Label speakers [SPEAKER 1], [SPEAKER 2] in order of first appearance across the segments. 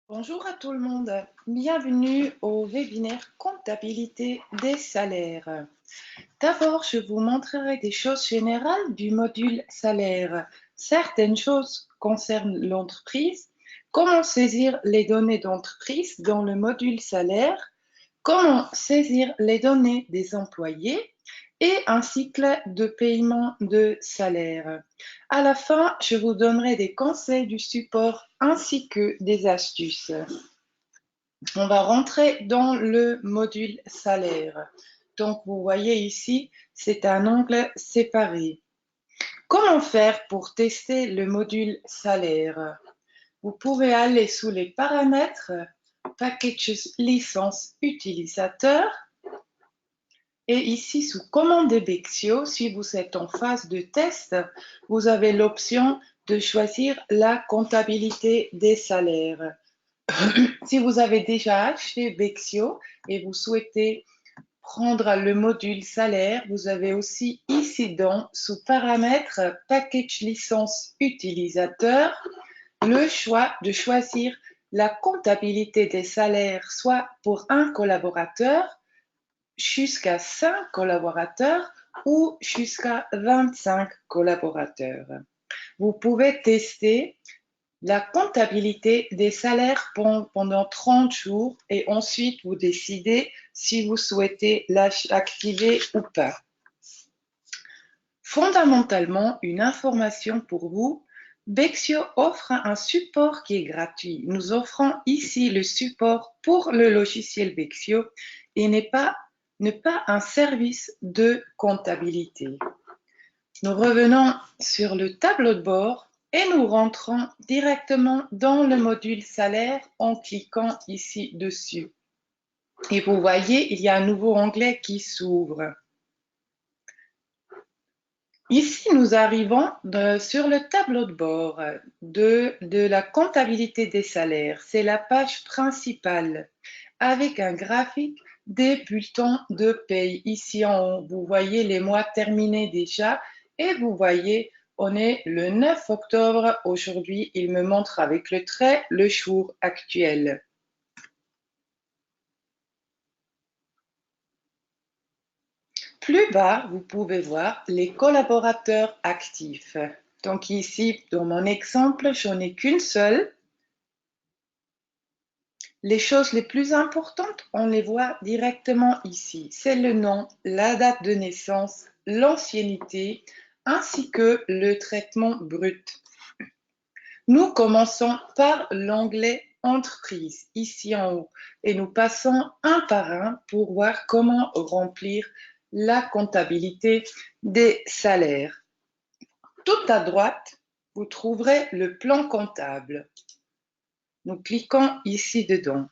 [SPEAKER 1] Bonjour à tout le monde, bienvenue au webinaire Comptabilité des salaires. D'abord, je vous montrerai des choses générales du module salaire. Certaines choses concernent l'entreprise, comment saisir les données d'entreprise dans le module salaire, comment saisir les données des employés et un cycle de paiement de salaire. À la fin, je vous donnerai des conseils du support ainsi que des astuces. On va rentrer dans le module salaire. Donc, vous voyez ici, c'est un onglet séparé. Comment faire pour tester le module salaire? Vous pouvez aller sous les paramètres, Packages licence utilisateur, et ici sous commande Bexio, si vous êtes en phase de test, vous avez l'option de choisir la comptabilité des salaires. Si vous avez déjà acheté Bexio et vous souhaitez prendre le module salaire, vous avez aussi ici sous paramètres package licence utilisateur, le choix de choisir la comptabilité des salaires, soit pour un collaborateur, jusqu'à 5 collaborateurs ou jusqu'à 25 collaborateurs. Vous pouvez tester la comptabilité des salaires pendant 30 jours et ensuite vous décidez si vous souhaitez l'activer ou pas. Fondamentalement, une information pour vous, Bexio offre un support qui est gratuit. Nous offrons ici le support pour le logiciel Bexio et n'est pas un service de comptabilité. Nous revenons sur le tableau de bord et nous rentrons directement dans le module salaire en cliquant ici dessus. Et vous voyez, il y a un nouveau onglet qui s'ouvre. Ici, nous arrivons sur le tableau de bord de la comptabilité des salaires. C'est la page principale avec un graphique des bulletins de paye. Ici en haut, vous voyez les mois terminés déjà et vous voyez, on est le 9 octobre. Aujourd'hui, il me montre avec le trait le jour actuel. Plus bas, vous pouvez voir les collaborateurs actifs. Donc ici, dans mon exemple, j'en ai qu'une seule. Les choses les plus importantes, on les voit directement ici. C'est le nom, la date de naissance, l'ancienneté, ainsi que le traitement brut. Nous commençons par l'onglet Entreprise, ici en haut, et nous passons un par un pour voir comment remplir la comptabilité des salaires. Tout à droite, vous trouverez le plan comptable. Nous cliquons ici dedans.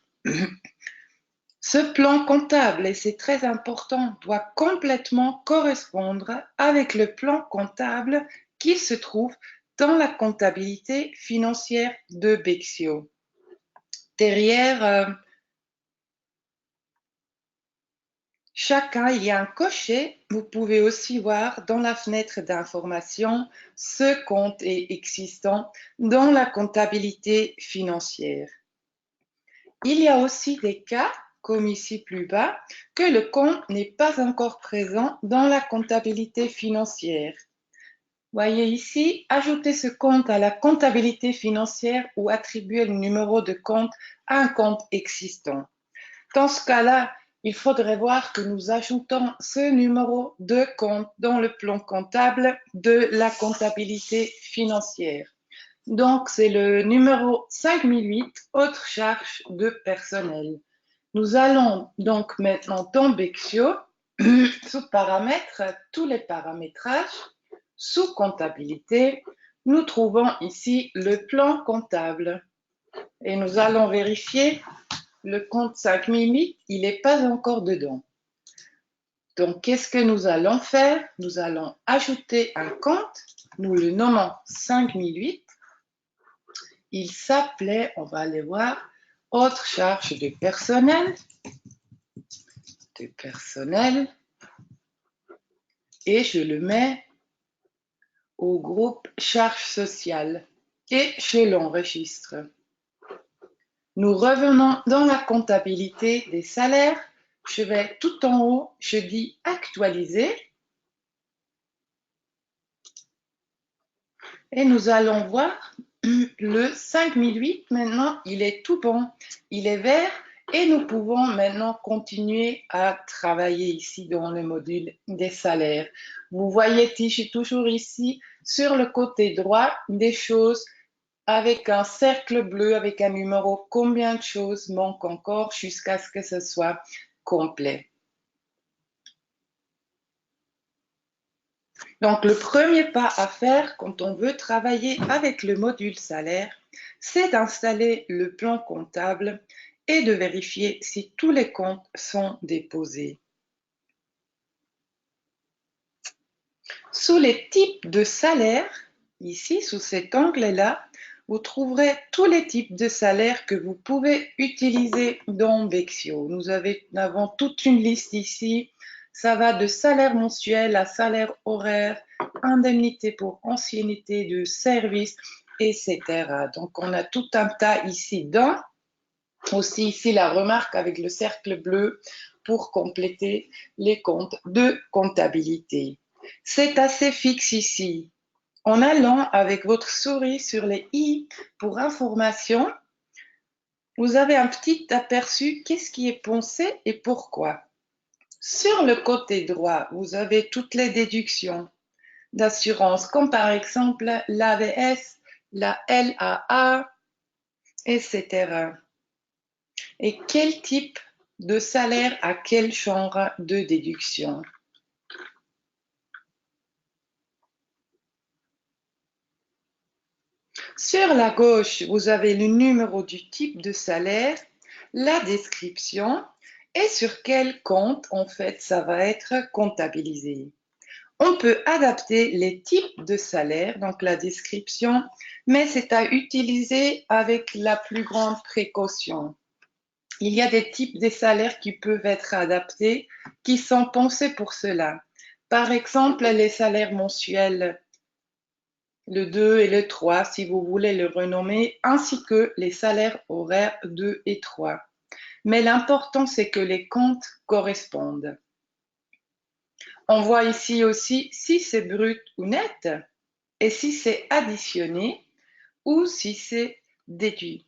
[SPEAKER 1] Ce plan comptable, et c'est très important, doit complètement correspondre avec le plan comptable qui se trouve dans la comptabilité financière de Bexio. Derrière chacun, il y a un cocher. Vous pouvez aussi voir dans la fenêtre d'information ce compte est existant dans la comptabilité financière. Il y a aussi des cas, comme ici plus bas, que le compte n'est pas encore présent dans la comptabilité financière. Voyez ici, ajouter ce compte à la comptabilité financière ou attribuer le numéro de compte à un compte existant. Dans ce cas-là, il faudrait voir que nous ajoutons ce numéro de compte dans le plan comptable de la comptabilité financière. Donc, c'est le numéro 5008, autre charge de personnel. Nous allons donc maintenant dans Bexio, sous paramètres, tous les paramétrages, sous comptabilité, nous trouvons ici le plan comptable. Et nous allons vérifier le compte 5008, il n'est pas encore dedans. Donc, qu'est-ce que nous allons faire? Nous allons ajouter un compte, nous le nommons 5008. Il s'appelait, on va aller voir, autre charge de personnel, et je le mets au groupe charge sociale et je l'enregistre. Nous revenons dans la comptabilité des salaires. Je vais tout en haut, je dis actualiser. Et nous allons voir le 5008. Maintenant, il est tout bon. Il est vert et nous pouvons maintenant continuer à travailler ici dans le module des salaires. Vous voyez toujours ici sur le côté droit des choses avec un cercle bleu, avec un numéro, combien de choses manquent encore jusqu'à ce que ce soit complet. Donc, le premier pas à faire quand on veut travailler avec le module salaire, c'est d'installer le plan comptable et de vérifier si tous les comptes sont déposés. Sous les types de salaires, ici, sous cet onglet-là, vous trouverez tous les types de salaires que vous pouvez utiliser dans Bexio. Nous avons toute une liste ici. Ça va de salaire mensuel à salaire horaire, indemnité pour ancienneté de service, etc. Donc, on a tout un tas ici dans. Aussi ici, la remarque avec le cercle bleu pour compléter les comptes de comptabilité. C'est assez fixe ici. En allant avec votre souris sur les i pour information, vous avez un petit aperçu qu'est-ce qui est pensé et pourquoi. Sur le côté droit, vous avez toutes les déductions d'assurance, comme par exemple l'AVS, la LAA, etc. Et quel type de salaire à quel genre de déduction. Sur la gauche, vous avez le numéro du type de salaire, la description et sur quel compte, en fait, ça va être comptabilisé. On peut adapter les types de salaire, donc la description, mais c'est à utiliser avec la plus grande précaution. Il y a des types de salaires qui peuvent être adaptés, qui sont pensés pour cela. Par exemple, les salaires mensuels, le 2 et le 3, si vous voulez le renommer, ainsi que les salaires horaires 2 et 3. Mais l'important, c'est que les comptes correspondent. On voit ici aussi si c'est brut ou net, et si c'est additionné ou si c'est déduit.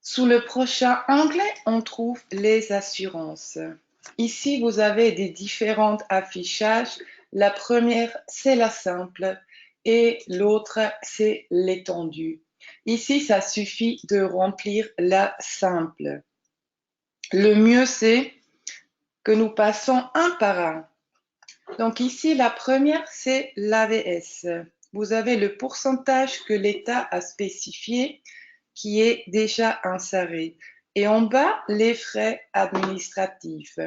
[SPEAKER 1] Sous le prochain onglet, on trouve les assurances. Ici, vous avez des différents affichages. La première, c'est la simple et l'autre, c'est l'étendue. Ici, ça suffit de remplir la simple. Le mieux, c'est que nous passons un par un. Donc ici, la première, c'est l'AVS. Vous avez le pourcentage que l'État a spécifié qui est déjà inséré. Et en bas, les frais administratifs.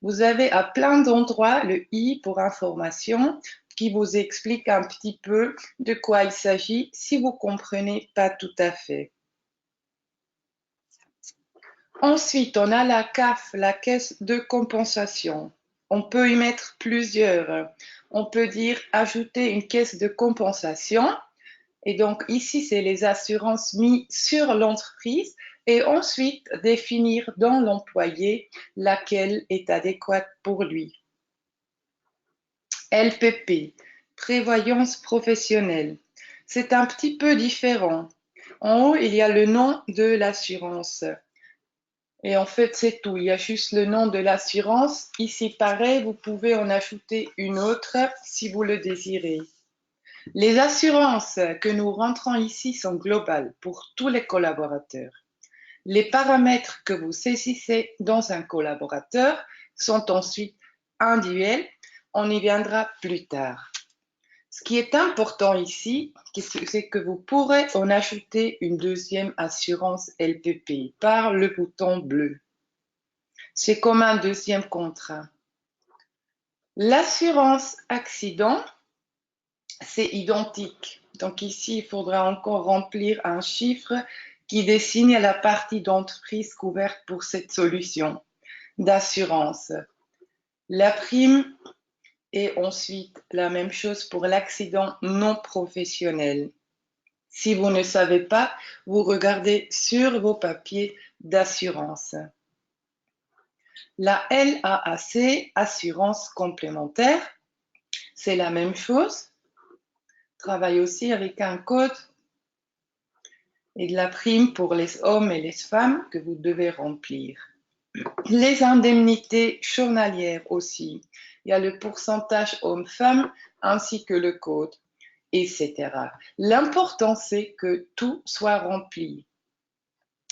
[SPEAKER 1] Vous avez à plein d'endroits le i pour information qui vous explique un petit peu de quoi il s'agit si vous comprenez pas tout à fait. Ensuite, on a la CAF, la caisse de compensation. On peut y mettre plusieurs. On peut dire ajouter une caisse de compensation. Et donc ici, c'est les assurances mises sur l'entreprise et ensuite définir dans l'employé laquelle est adéquate pour lui. LPP, prévoyance professionnelle. C'est un petit peu différent. En haut, il y a le nom de l'assurance. Et en fait, c'est tout. Il y a juste le nom de l'assurance. Ici, pareil, vous pouvez en ajouter une autre si vous le désirez. Les assurances que nous rentrons ici sont globales pour tous les collaborateurs. Les paramètres que vous saisissez dans un collaborateur sont ensuite individuels. On y viendra plus tard. Ce qui est important ici, c'est que vous pourrez en ajouter une deuxième assurance LPP par le bouton bleu. C'est comme un deuxième contrat. L'assurance accident, c'est identique. Donc ici, il faudra encore remplir un chiffre qui désigne la partie d'entreprise couverte pour cette solution d'assurance. La prime Et ensuite, la même chose pour l'accident non professionnel. Si vous ne savez pas, vous regardez sur vos papiers d'assurance. La LAAC, assurance complémentaire, c'est la même chose. Travaille aussi avec un code et de la prime pour les hommes et les femmes que vous devez remplir. Les indemnités journalières aussi. Il y a le pourcentage hommes-femmes ainsi que le code, etc. L'important, c'est que tout soit rempli.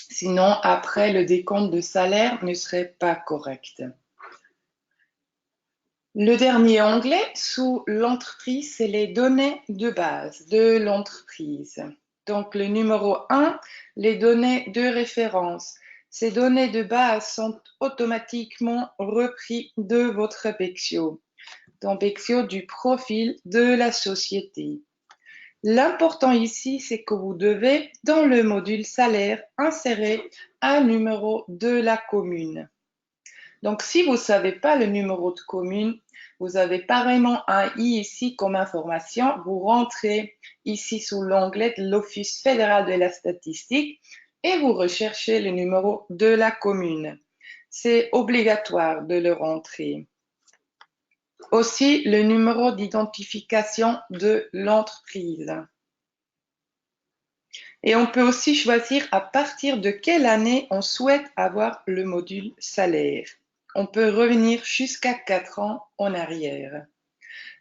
[SPEAKER 1] Sinon, après, le décompte de salaire ne serait pas correct. Le dernier onglet sous l'entreprise, c'est les données de base de l'entreprise. Donc, le numéro 1, les données de référence. Ces données de base sont automatiquement reprises de votre Bexio, dans Bexio du profil de la société. L'important ici, c'est que vous devez, dans le module salaire, insérer un numéro de la commune. Donc, si vous ne savez pas le numéro de commune, vous avez pareillement un I ici comme information. Vous rentrez ici sous l'onglet de l'Office fédéral de la statistique et vous recherchez le numéro de la commune. C'est obligatoire de le rentrer. Aussi, le numéro d'identification de l'entreprise. Et on peut aussi choisir à partir de quelle année on souhaite avoir le module salaire. On peut revenir jusqu'à 4 ans en arrière.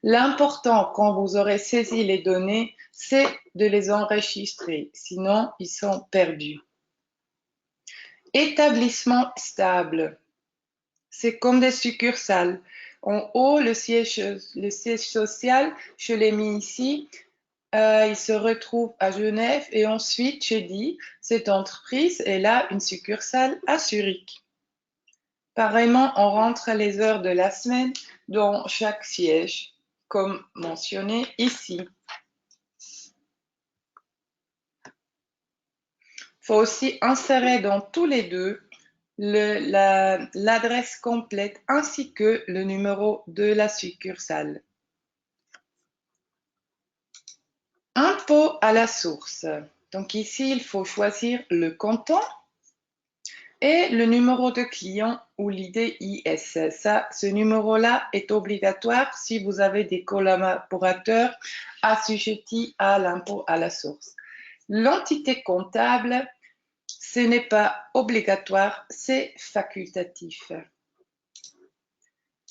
[SPEAKER 1] L'important quand vous aurez saisi les données, c'est de les enregistrer, sinon ils sont perdus. Établissement stable, c'est comme des succursales. En haut, le siège social, je l'ai mis ici. Il se retrouve à Genève et ensuite, j'ai dit, cette entreprise elle a une succursale à Zurich. Pareillement, on rentre les heures de la semaine dans chaque siège, comme mentionné ici. Il faut aussi insérer dans tous les deux l'adresse complète ainsi que le numéro de la succursale. Impôt à la source. Donc ici, il faut choisir le canton et le numéro de client ou l'IDIS. Ce numéro-là est obligatoire si vous avez des collaborateurs assujettis à l'impôt à la source. L'entité comptable, ce n'est pas obligatoire, c'est facultatif.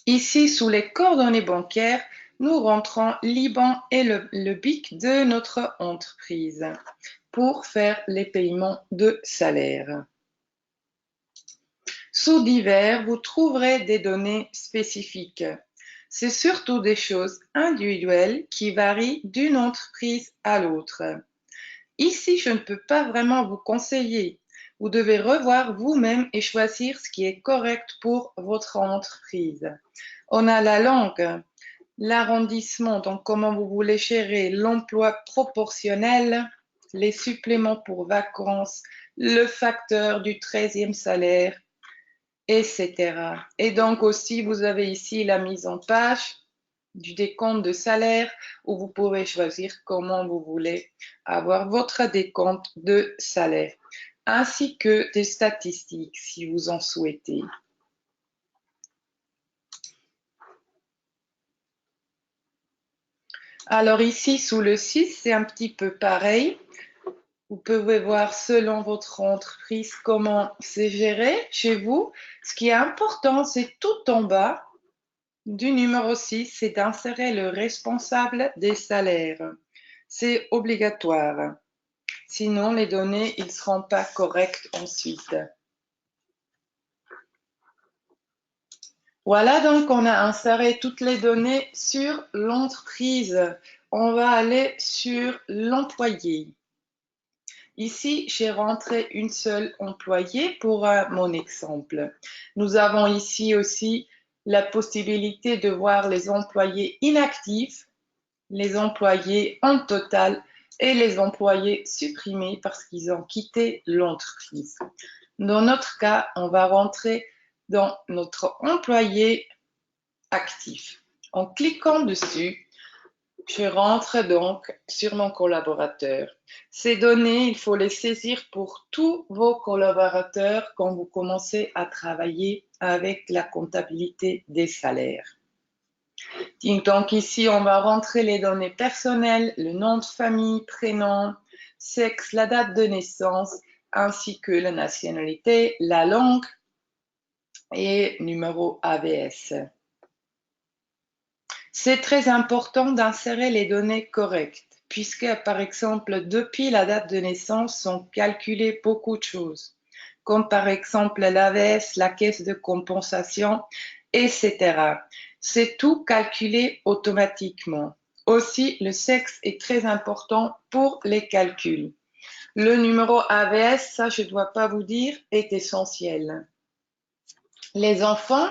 [SPEAKER 1] Ici, sous les coordonnées bancaires, nous rentrons l'IBAN et le BIC de notre entreprise pour faire les paiements de salaire. Sous divers, vous trouverez des données spécifiques. C'est surtout des choses individuelles qui varient d'une entreprise à l'autre. Ici, je ne peux pas vraiment vous conseiller. Vous devez revoir vous-même et choisir ce qui est correct pour votre entreprise. On a la langue, l'arrondissement, donc comment vous voulez gérer l'emploi proportionnel, les suppléments pour vacances, le facteur du 13e salaire, etc. Et donc aussi, vous avez ici la mise en page du décompte de salaire où vous pouvez choisir comment vous voulez avoir votre décompte de salaire, ainsi que des statistiques si vous en souhaitez. Alors ici, sous le 6, c'est un petit peu pareil. Vous pouvez voir selon votre entreprise comment c'est géré chez vous. Ce qui est important, c'est tout en bas du numéro 6, c'est d'insérer le responsable des salaires. C'est obligatoire. Sinon, les données ne seront pas correctes ensuite. Voilà, donc on a inséré toutes les données sur l'entreprise. On va aller sur l'employé. Ici, j'ai rentré une seule employée pour mon exemple. Nous avons ici aussi la possibilité de voir les employés inactifs, les employés en total et les employés supprimés parce qu'ils ont quitté l'entreprise. Dans notre cas, on va rentrer dans notre employé actif. En cliquant dessus, je rentre donc sur mon collaborateur. Ces données, il faut les saisir pour tous vos collaborateurs quand vous commencez à travailler avec la comptabilité des salaires. Donc ici, on va rentrer les données personnelles, le nom de famille, prénom, sexe, la date de naissance, ainsi que la nationalité, la langue et numéro AVS. C'est très important d'insérer les données correctes, puisque, par exemple, depuis la date de naissance sont calculées beaucoup de choses, comme par exemple l'AVS, la caisse de compensation, etc. C'est tout calculé automatiquement. Aussi, le sexe est très important pour les calculs. Le numéro AVS, ça je ne dois pas vous dire, est essentiel. Les enfants,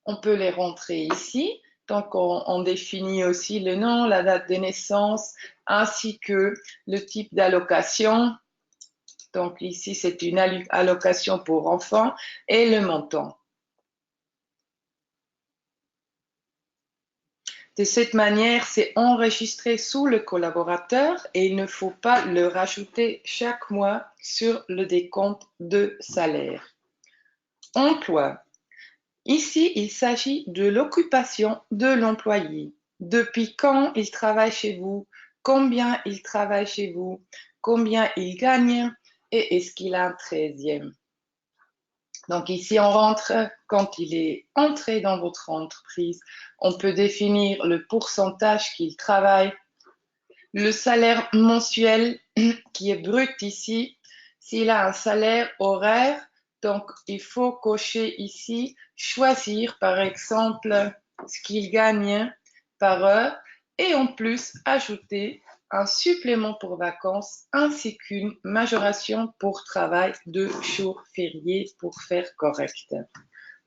[SPEAKER 1] on peut les rentrer ici. Donc, on définit aussi le nom, la date de naissance, ainsi que le type d'allocation. Donc, ici, c'est une allocation pour enfants et le montant. De cette manière, c'est enregistré sous le collaborateur et il ne faut pas le rajouter chaque mois sur le décompte de salaire. Emploi. Ici, il s'agit de l'occupation de l'employé. Depuis quand il travaille chez vous, combien il travaille chez vous, combien il gagne et est-ce qu'il a un 13e. Donc ici, on rentre quand il est entré dans votre entreprise. On peut définir le pourcentage qu'il travaille, le salaire mensuel qui est brut ici. S'il a un salaire horaire, donc il faut cocher ici, choisir par exemple ce qu'il gagne par heure et en plus ajouter un supplément pour vacances ainsi qu'une majoration pour travail de jours fériés pour faire correct.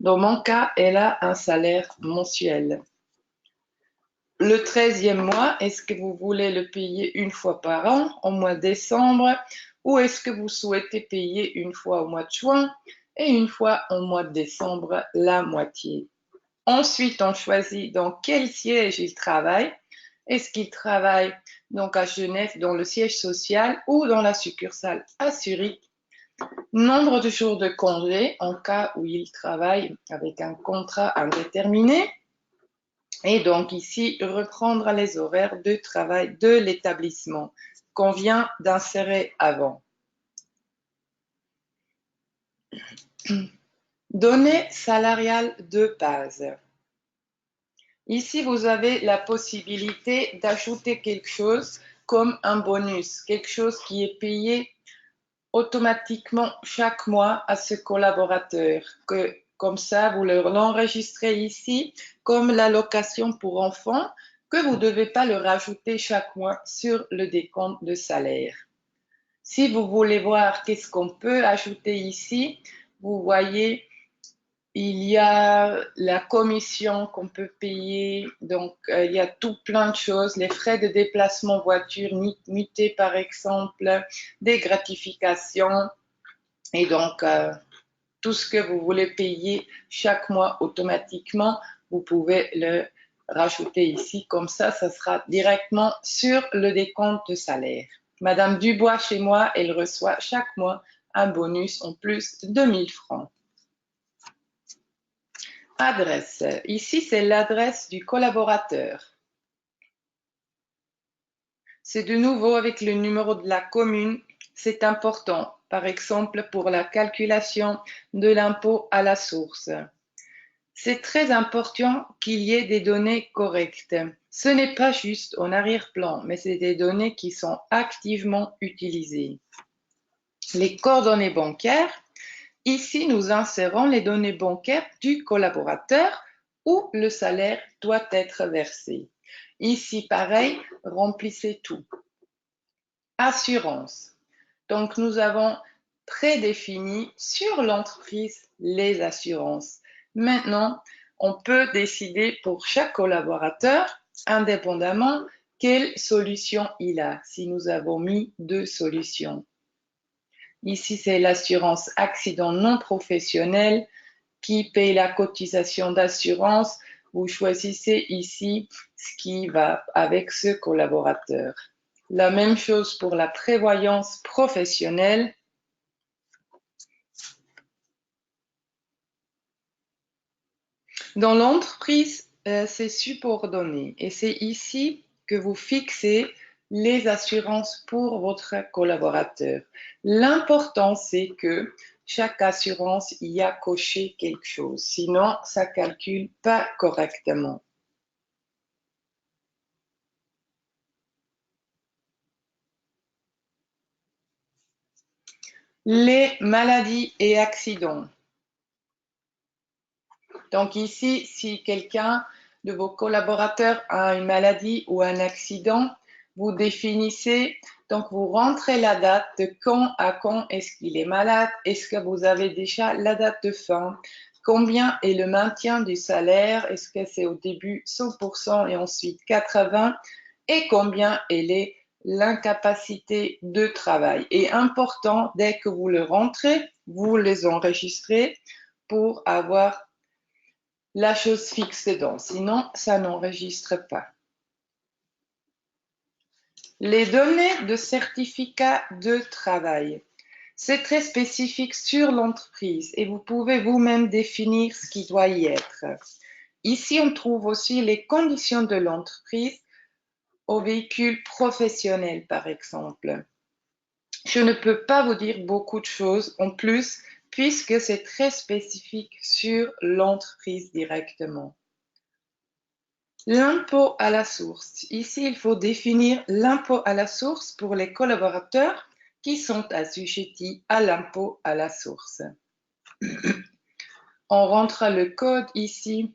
[SPEAKER 1] Dans mon cas, elle a un salaire mensuel. Le 13e mois, est-ce que vous voulez le payer une fois par an, au mois de décembre, ou est-ce que vous souhaitez payer une fois au mois de juin et une fois au mois de décembre, la moitié? Ensuite, on choisit dans quel siège il travaille. Est-ce qu'il travaille donc à Genève dans le siège social ou dans la succursale à Zurich? Nombre de jours de congé en cas où il travaille avec un contrat indéterminé. Et donc ici, reprendre les horaires de travail de l'établissement qu'on vient d'insérer avant. Données salariales de base. Ici, vous avez la possibilité d'ajouter quelque chose comme un bonus, quelque chose qui est payé automatiquement chaque mois à ce collaborateur. Comme ça, vous l'enregistrez ici comme l'allocation pour enfants que vous ne devez pas le rajouter chaque mois sur le décompte de salaire. Si vous voulez voir qu'est-ce qu'on peut ajouter ici, vous voyez, il y a la commission qu'on peut payer, donc il y a tout plein de choses, les frais de déplacement voiture mutés par exemple, des gratifications et donc tout ce que vous voulez payer chaque mois automatiquement, vous pouvez le rajouter ici, comme ça sera directement sur le décompte de salaire. Madame Dubois, chez moi, elle reçoit chaque mois un bonus en plus de 1000 francs. Adresse. Ici, c'est l'adresse du collaborateur. C'est de nouveau avec le numéro de la commune. C'est important, par exemple, pour la calculation de l'impôt à la source. C'est très important qu'il y ait des données correctes. Ce n'est pas juste en arrière-plan, mais c'est des données qui sont activement utilisées. Les coordonnées bancaires. Ici, nous insérons les données bancaires du collaborateur où le salaire doit être versé. Ici, pareil, remplissez tout. Assurance. Donc, nous avons prédéfini sur l'entreprise les assurances. Maintenant, on peut décider pour chaque collaborateur, indépendamment, quelle solution il a, si nous avons mis 2 solutions. Ici, c'est l'assurance accident non professionnel qui paye la cotisation d'assurance. vous choisissez ici ce qui va avec ce collaborateur. La même chose pour la prévoyance professionnelle. Dans l'entreprise, c'est subordonné et c'est ici que vous fixez les assurances pour votre collaborateur. L'important, c'est que chaque assurance y a coché quelque chose, sinon ça ne calcule pas correctement. Les maladies et accidents. Donc ici, si quelqu'un de vos collaborateurs a une maladie ou un accident, vous définissez, donc vous rentrez la date de quand à quand est-ce qu'il est malade, est-ce que vous avez déjà la date de fin, combien est le maintien du salaire, est-ce que c'est au début 100% et ensuite 80%, et combien est l'incapacité de travail. Et important, dès que vous le rentrez, vous les enregistrez pour avoir la chose fixe dedans, sinon ça n'enregistre pas. Les données de certificat de travail. C'est très spécifique sur l'entreprise et vous pouvez vous-même définir ce qui doit y être. Ici, on trouve aussi les conditions de l'entreprise au véhicule professionnel, par exemple. Je ne peux pas vous dire beaucoup de choses en plus, puisque c'est très spécifique sur l'entreprise directement. L'impôt à la source. Ici, il faut définir l'impôt à la source pour les collaborateurs qui sont assujettis à l'impôt à la source. On rentre le code ici.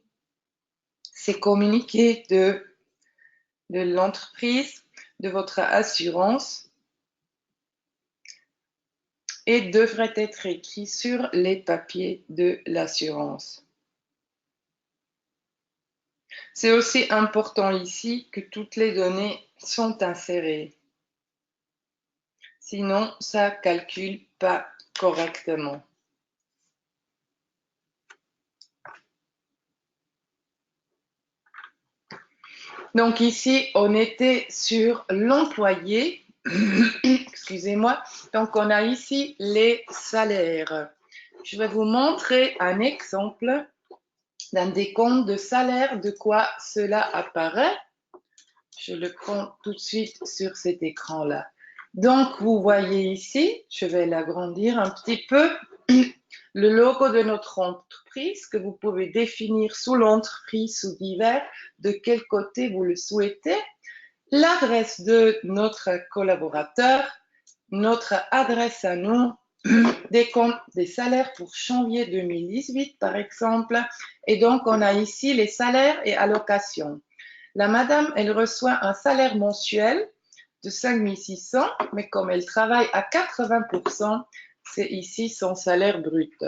[SPEAKER 1] C'est communiqué de l'entreprise, de votre assurance et devrait être écrit sur les papiers de l'assurance. C'est aussi important ici que toutes les données sont insérées. Sinon, ça ne calcule pas correctement. Donc ici, on était sur l'employé. Excusez-moi. Donc, on a ici les salaires. Je vais vous montrer un exemple d'un décompte de salaire, de quoi cela apparaît. Je le prends tout de suite sur cet écran-là. Donc, vous voyez ici, je vais l'agrandir un petit peu, le logo de notre entreprise que vous pouvez définir sous l'entreprise, sous divers, de quel côté vous le souhaitez, l'adresse de notre collaborateur, notre adresse à nous, des comptes, des salaires pour janvier 2018 par exemple, et donc on a ici les salaires et allocations. La madame, elle reçoit un salaire mensuel de 5 600, mais comme elle travaille à 80%, c'est ici son salaire brut.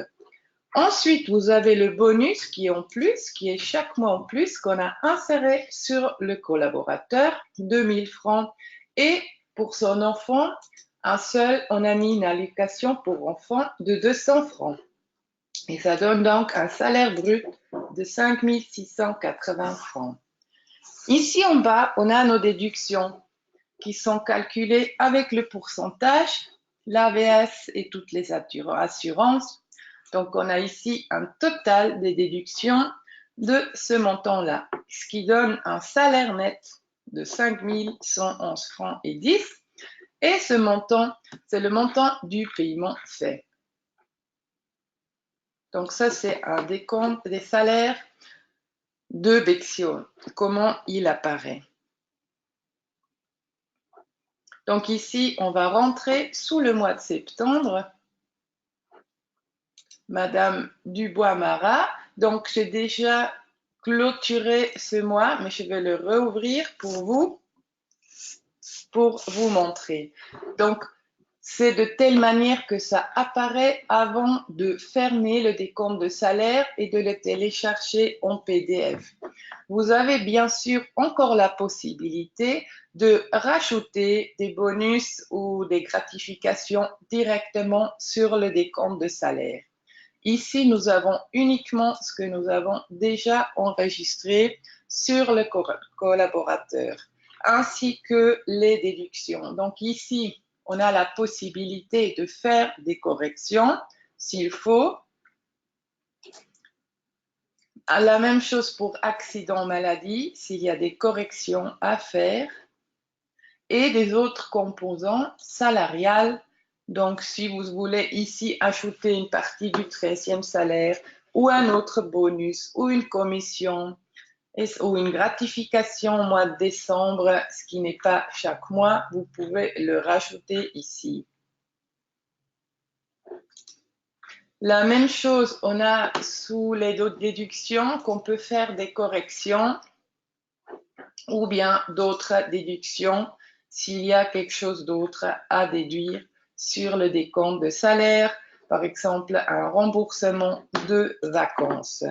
[SPEAKER 1] Ensuite, vous avez le bonus qui est en plus, qui est chaque mois en plus, qu'on a inséré sur le collaborateur, 2000 francs. Et pour son enfant, on a mis une allocation pour enfant de 200 francs. Et ça donne donc un salaire brut de 5 680 francs. Ici en bas, on a nos déductions qui sont calculées avec le pourcentage, l'AVS et toutes les assurances. Donc, on a ici un total des déductions de ce montant-là, ce qui donne un salaire net de 5 111 francs et 10. Et ce montant, c'est le montant du paiement fait. Donc, ça, c'est un décompte des salaires de Bexio, comment il apparaît. Donc ici, on va rentrer sous le mois de septembre. Madame Dubois-Marat. Donc, j'ai déjà clôturé ce mois, mais je vais le rouvrir pour vous montrer. Donc, c'est de telle manière que ça apparaît avant de fermer le décompte de salaire et de le télécharger en PDF. Vous avez bien sûr encore la possibilité de rajouter des bonus ou des gratifications directement sur le décompte de salaire. Ici, nous avons uniquement ce que nous avons déjà enregistré sur le collaborateur, ainsi que les déductions. Donc ici, on a la possibilité de faire des corrections s'il faut. La même chose pour accident maladie, s'il y a des corrections à faire. Et des autres composants salariales. Donc, si vous voulez ici ajouter une partie du 13e salaire ou un autre bonus ou une commission ou une gratification au mois de décembre, ce qui n'est pas chaque mois, vous pouvez le rajouter ici. La même chose, on a sous les déductions qu'on peut faire des corrections ou bien d'autres déductions s'il y a quelque chose d'autre à déduire sur le décompte de salaire, par exemple un remboursement de vacances.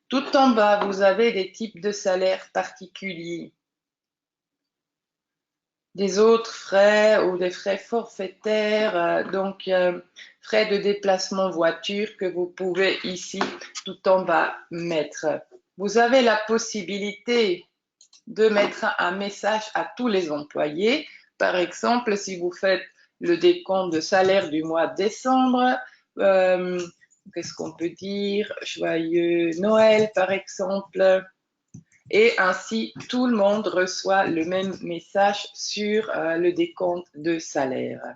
[SPEAKER 1] Tout en bas, vous avez des types de salaires particuliers, des autres frais ou des frais forfaitaires, donc frais de déplacement voiture que vous pouvez ici tout en bas mettre. Vous avez la possibilité de mettre un message à tous les employés. Par exemple, si vous faites le décompte de salaire du mois de décembre, qu'est-ce qu'on peut dire? Joyeux Noël, par exemple. Et ainsi, tout le monde reçoit le même message sur le décompte de salaire.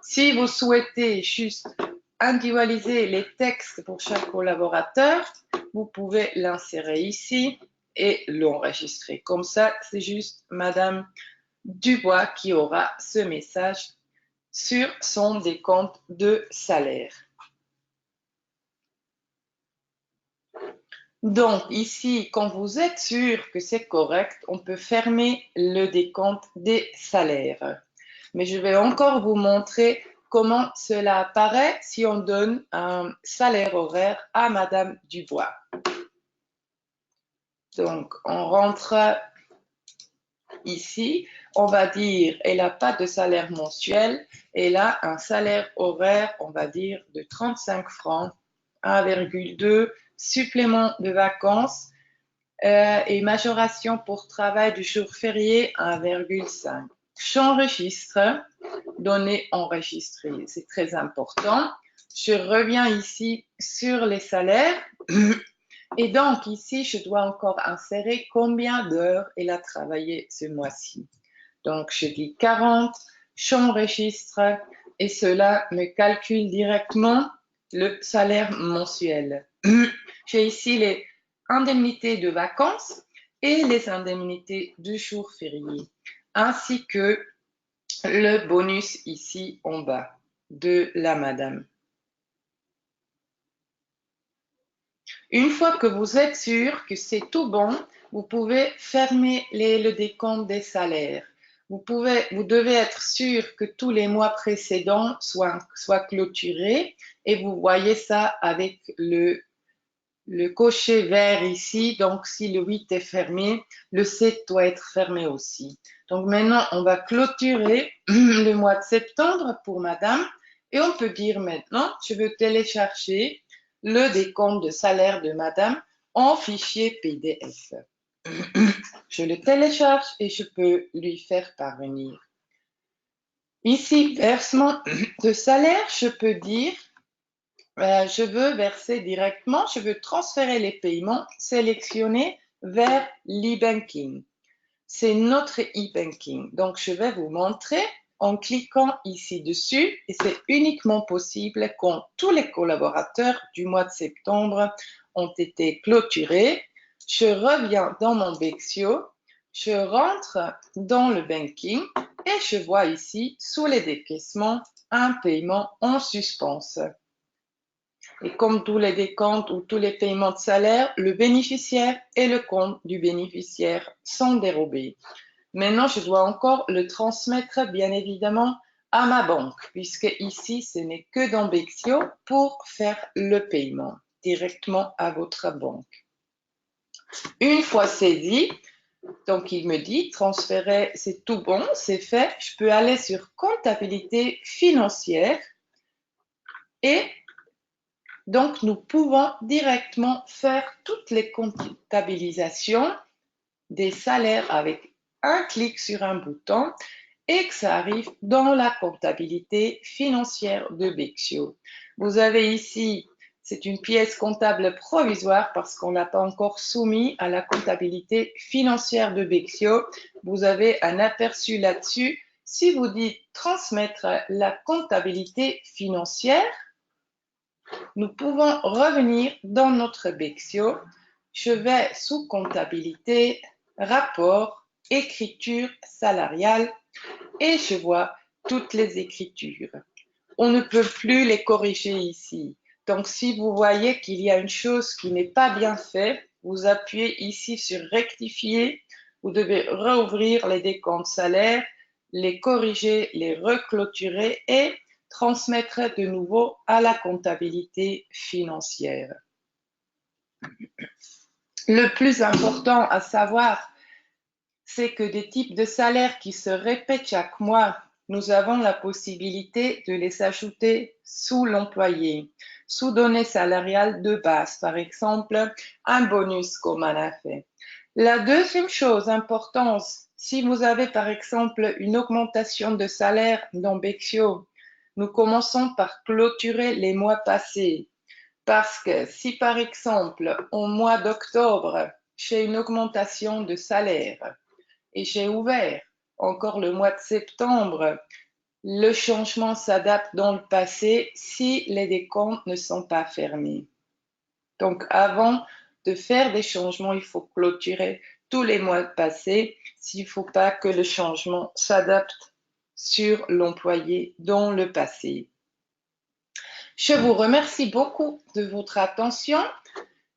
[SPEAKER 1] Si vous souhaitez juste individualiser les textes pour chaque collaborateur, vous pouvez l'insérer ici et l'enregistrer. Comme ça, c'est juste Madame Dubois qui aura ce message sur son décompte de salaire. Donc ici, quand vous êtes sûr que c'est correct, on peut fermer le décompte des salaires. Mais je vais encore vous montrer comment cela apparaît si on donne un salaire horaire à Madame Dubois. Donc, on rentre ici, on va dire, elle n'a pas de salaire mensuel, elle a un salaire horaire, on va dire, de 35 francs, 1,2, supplément de vacances et majoration pour travail du jour férié, 1,5. J'enregistre, données enregistrées, c'est très important. Je reviens ici sur les salaires. Et donc, ici, je dois encore insérer combien d'heures elle a travaillé ce mois-ci. Donc, je dis 40, j'enregistre et cela me calcule directement le salaire mensuel. J'ai ici les indemnités de vacances et les indemnités de jours fériés, ainsi que le bonus ici en bas de la madame. Une fois que vous êtes sûr que c'est tout bon, vous pouvez fermer le décompte des salaires. Vous devez être sûr que tous les mois précédents soient clôturés et vous voyez ça avec le cocher vert ici. Donc, si le 8 est fermé, le 7 doit être fermé aussi. Donc, maintenant, on va clôturer le mois de septembre pour madame et on peut dire maintenant, je veux télécharger le décompte de salaire de madame en fichier PDF. Je le télécharge et je peux lui faire parvenir. Ici, versement de salaire, je peux dire, je veux verser directement, je veux transférer les paiements, sélectionner vers l'e-banking. C'est notre e-banking. Donc, je vais vous montrer en cliquant ici dessus et c'est uniquement possible quand tous les collaborateurs du mois de septembre ont été clôturés. Je reviens dans mon Bexio, je rentre dans le banking et je vois ici sous les décaissements un paiement en suspens. Et comme tous les décomptes ou tous les paiements de salaire, le bénéficiaire et le compte du bénéficiaire sont dérobés. Maintenant, je dois encore le transmettre, bien évidemment, à ma banque, puisque ici, ce n'est que dans Bexio pour faire le paiement directement à votre banque. Une fois saisi, donc il me dit transférer, c'est tout bon, c'est fait. Je peux aller sur comptabilité financière et Donc, nous pouvons directement faire toutes les comptabilisations des salaires avec un clic sur un bouton et que ça arrive dans la comptabilité financière de Bexio. Vous avez ici, c'est une pièce comptable provisoire parce qu'on n'a pas encore soumis à la comptabilité financière de Bexio. Vous avez un aperçu là-dessus. Si vous dites transmettre la comptabilité financière, nous pouvons revenir dans notre Bexio. Je vais sous comptabilité, rapport, écriture salariale et je vois toutes les écritures. On ne peut plus les corriger ici. Donc, si vous voyez qu'il y a une chose qui n'est pas bien faite, vous appuyez ici sur rectifier. Vous devez rouvrir les décomptes salaires, les corriger, les reclôturer et transmettre de nouveau à la comptabilité financière. Le plus important à savoir, c'est que des types de salaires qui se répètent chaque mois, nous avons la possibilité de les ajouter sous l'employé, sous données salariales de base, par exemple un bonus comme on a fait. La deuxième chose importante, si vous avez par exemple une augmentation de salaire dans Bexio, nous commençons par clôturer les mois passés. Parce que si par exemple au mois d'octobre, j'ai une augmentation de salaire et j'ai ouvert encore le mois de septembre, le changement s'adapte dans le passé si les décomptes ne sont pas fermés. Donc avant de faire des changements, il faut clôturer tous les mois passés s'il ne faut pas que le changement s'adapte sur l'employé dans le passé. Je vous remercie beaucoup de votre attention.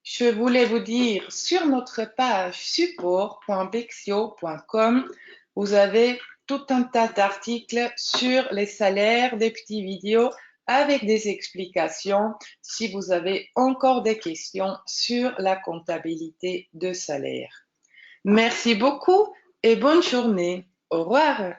[SPEAKER 1] Je voulais vous dire sur notre page support.bexio.com, vous avez tout un tas d'articles sur les salaires, des petites vidéos avec des explications si vous avez encore des questions sur la comptabilité de salaire. Merci beaucoup et bonne journée. Au revoir.